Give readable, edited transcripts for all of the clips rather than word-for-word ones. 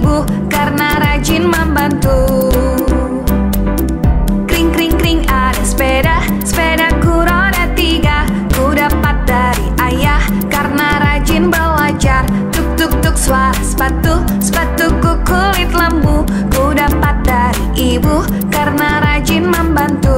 ibu karena rajin membantu. Kring kring kring ada sepeda, sepedaku roda 3. Ku dapat dari ayah karena rajin belajar. Tuk tuk tuk suara sepatu, sepatuku kulit lembu. Ku dapat dari ibu karena rajin membantu.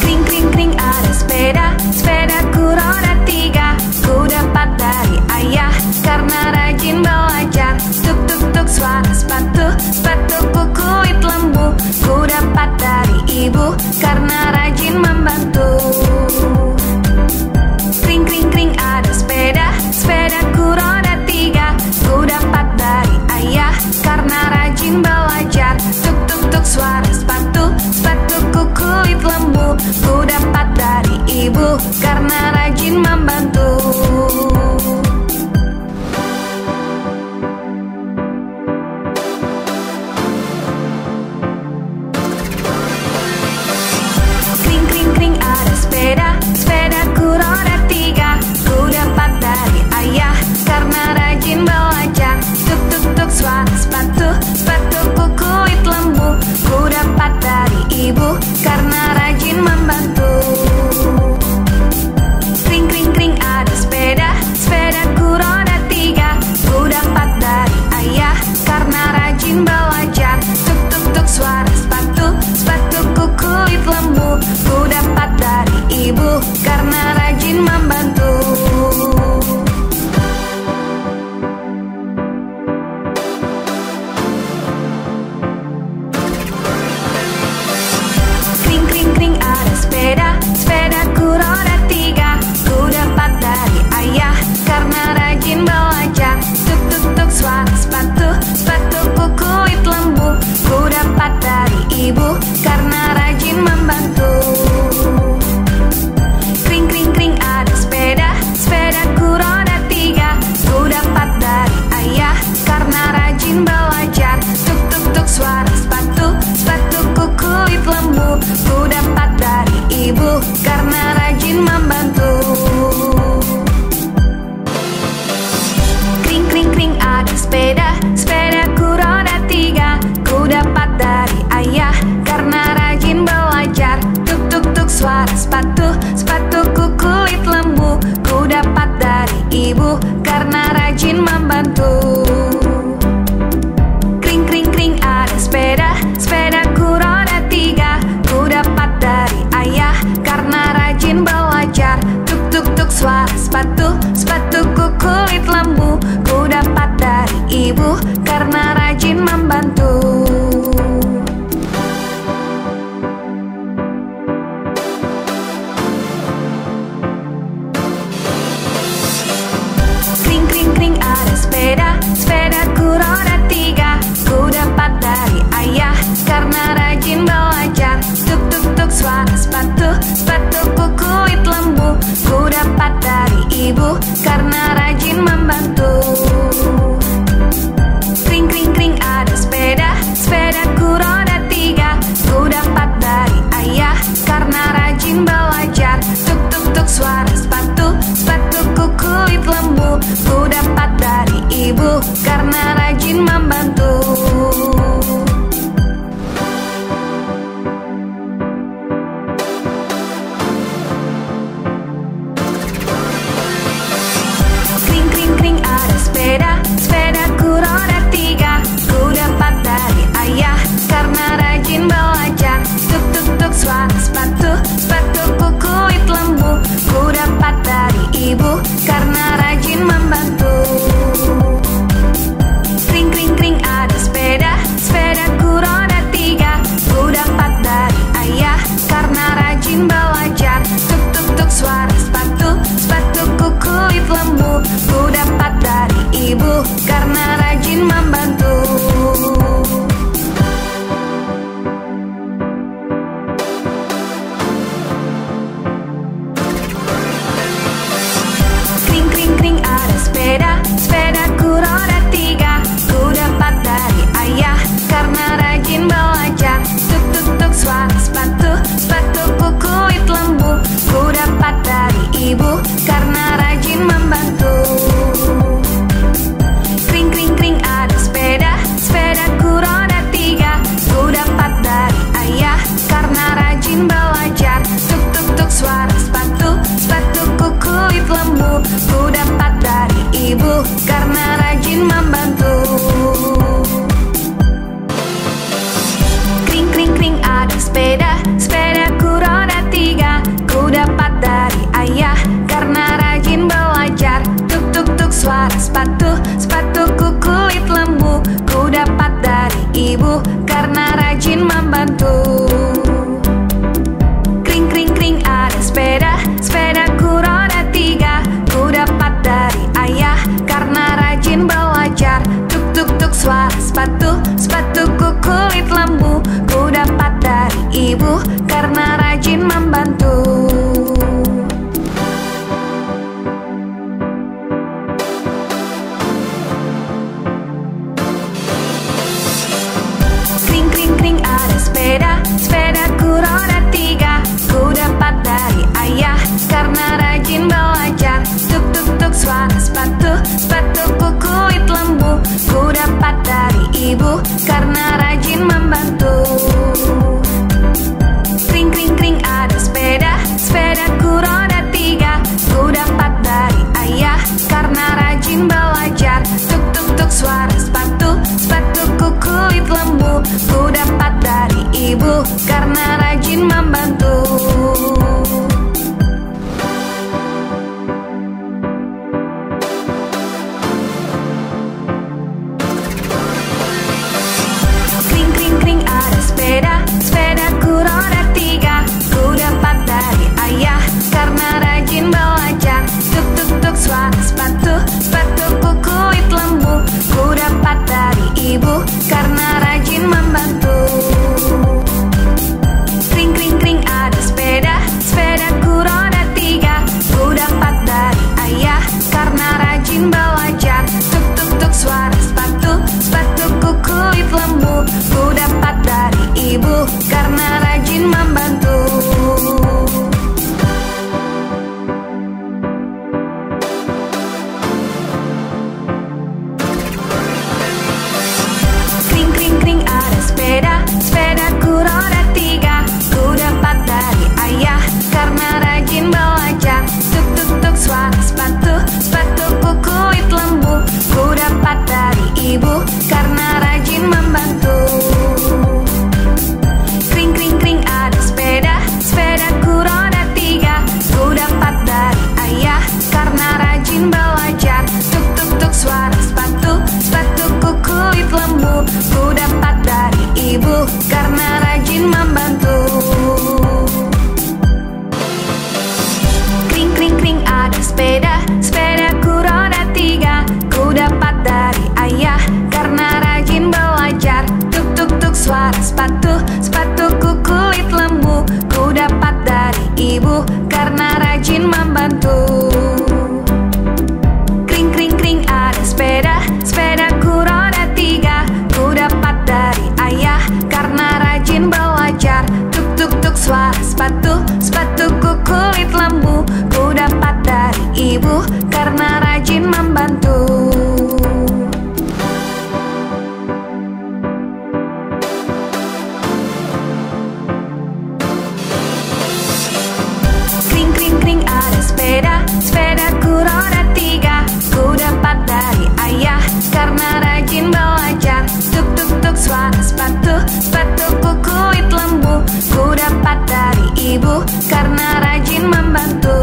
Kring kring kring ada sepeda, sepedaku roda 3. Ku dapat dari ayah karena rajin belajar. Tuk tuk tuk suara sepatu, sepatuku kulit lembu. Ku dapat dari ibu karena rajin membantu. Kring kring kring ada sepeda, sepedaku roda 3. Ku dapat dari ayah karena rajin belajar. Tuk tuk tuk suara sepatu, sepatuku kulit lembu. Ku dapat dari ibu karena rajin membantu. Kring kring kring ada sepeda, sepedaku roda 3. Ku dapat dari ayah karena rajin belajar. Tuk tuk tuk suara sepatu, sepatuku kulit lembu. Ku dapat dari ibu karena rajin membantu. Kring kring kring ada sepeda, sepedaku roda 3. Ku dapat dari ayah karena rajin belajar. Tuk tuk tuk suara sepatu, sepatuku kulit lembu. Ku dapat dari ibu karena rajin membantu. Kring kring kring ada sepeda, sepedaku roda 3. Ku dapat dari ayah karena rajin belajar. Tuk tuk tuk suara sepatu, sepatuku kulit lembu. Ku dapat dari ibu karena rajin membantu. Kring kring kring ada sepeda, sepedaku roda 3. Ku dapat dari ayah karena rajin belajar. Tuk tuk tuk suara sepatu, sepatuku kulit lembu. Ku dapat dari ibu karena rajin membantu. Kring kring kring ada sepeda, sepedaku roda 3. Ku dapat dari ayah karena rajin belajar. Tuk tuk tuk suara sepatu, sepatuku kulit lembu. Ku dapat dari ibu karena rajin membantu. Kring kring kring ada sepeda, sepedaku roda 3. Ku dapat dari ayah karena rajin belajar. Tuk tuk tuk suara sepatu, sepatuku kulit lembu. Ku dapat dari ibu karena rajin membantu. Kring kring kring ada sepeda, sepedaku roda 3. Ku dapat dari ayah karena rajin belajar. Tuk tuk tuk suara sepatu, sepatuku kulit lembu. Ku dapat dari ibu karena rajin membantu. Kring kring kring ada sepeda, sepedaku roda 3. Ku dapat dari ayah karena rajin belajar. Tuk tuk tuk suara sepatu, sepatuku kulit lembu. Ku dapat dari ibu karena rajin membantu. rajin membantu. Kring kring kring ada sepeda, sepedaku roda 3. Ku dapat dari ayah karena rajin belajar. Tuk tuk tuk suara sepatu, sepatuku kulit lembu. Ku dapat dari ibu karena rajin membantu. Kring kring kring ada sepeda, sepedaku roda 3. Ku dapat dari ayah karena rajin belajar. Tuk tuk tuk suara sepatu, sepatuku kulit lembu. Ku dapat dari ibu karena rajin membantu. Kring kring kring ada sepeda, sepedaku roda 3. Ku dapat dari ayah karena rajin belajar. Tuk tuk tuk suara sepatu, sepatuku kulit lembu. Ku dapat dari ibu karena rajin membantu. Kring kring kring ada sepeda, sepedaku roda 3. Ku dapat dari ayah karena rajin belajar. Tuk tuk tuk suara sepatu, sepatuku kulit lembu. Ku dapat dari ibu karena rajin membantu. Kring kring kring ada sepeda, sepedaku roda 3. Ku dapat dari ayah karena rajin belajar. Tuk tuk tuk suara sepatu, sepatuku kulit lembu. Ku dapat dari ibu karena rajin membantu. Kring kring kring ada sepeda, sepedaku roda 3. Ku dapat dari ayah karena rajin belajar. Tuk tuk tuk suara sepatu, sepatuku kulit lembu. Ku dapat dari ibu karena rajin membantu. Kring kring kring ada sepeda, sepedaku roda 3. Ku dapat dari ayah karena rajin belajar. Tuk tuk tuk suara sepatu, sepatuku kulit lembu. Ku dapat dari ibu karena rajin membantu. Kring kring kring ada sepeda, sepedaku roda 3. Ku dapat dari ayah karena rajin belajar. Tuk tuk tuk suara sepatu, sepatuku kulit lembu. Ku dapat dari ibu karena rajin membantu. Kring kring kring ada sepeda, sepedaku roda 3. Ku dapat dari ayah karena rajin belajar. Tuk tuk tuk suara sepatu, sepatuku kulit lembu. Ku dapat dari ibu karena rajin membantu.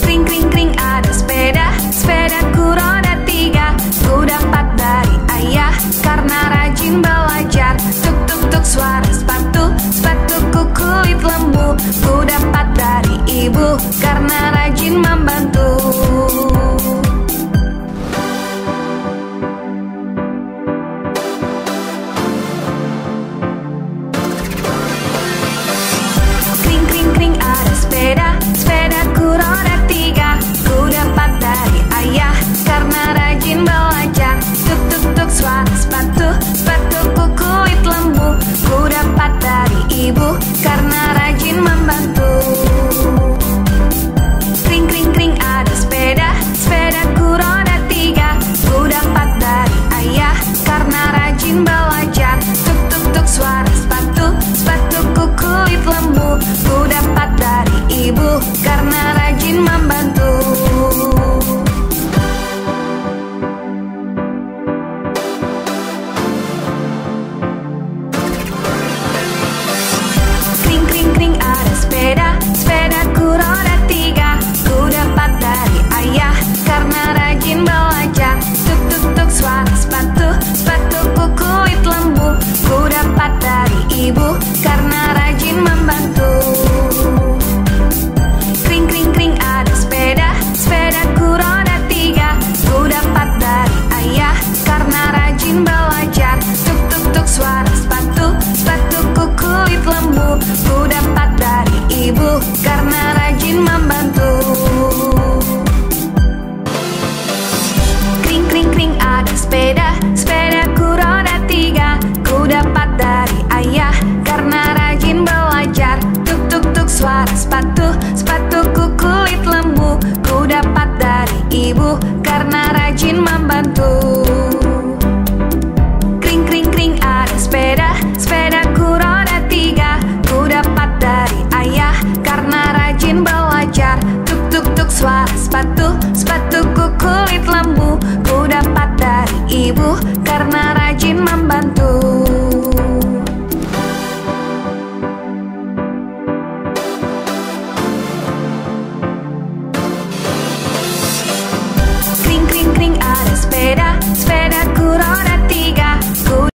Kring kring kring ada sepeda, sepedaku roda 3. Ku dapat dari ayah karena rajin belajar. Tuk tuk tuk suara sepatu, sepatuku kulit lembu. Ku dapat dari ibu karena rajin membantu. Kring kring kring ada sepeda, sepatuku kulit lembu. Ku dapat dari ibu karena rajin membantu. Kring kring kring ada sepeda, sepedaku roda 3. Ku dapat dari ayah karena rajin belajar. Tuk tuk tuk suara sepatu, sepatuku kulit lembu. Ku dapat dari ibu karena rajin membantu. Kring kring kring ada sepeda, sepedaku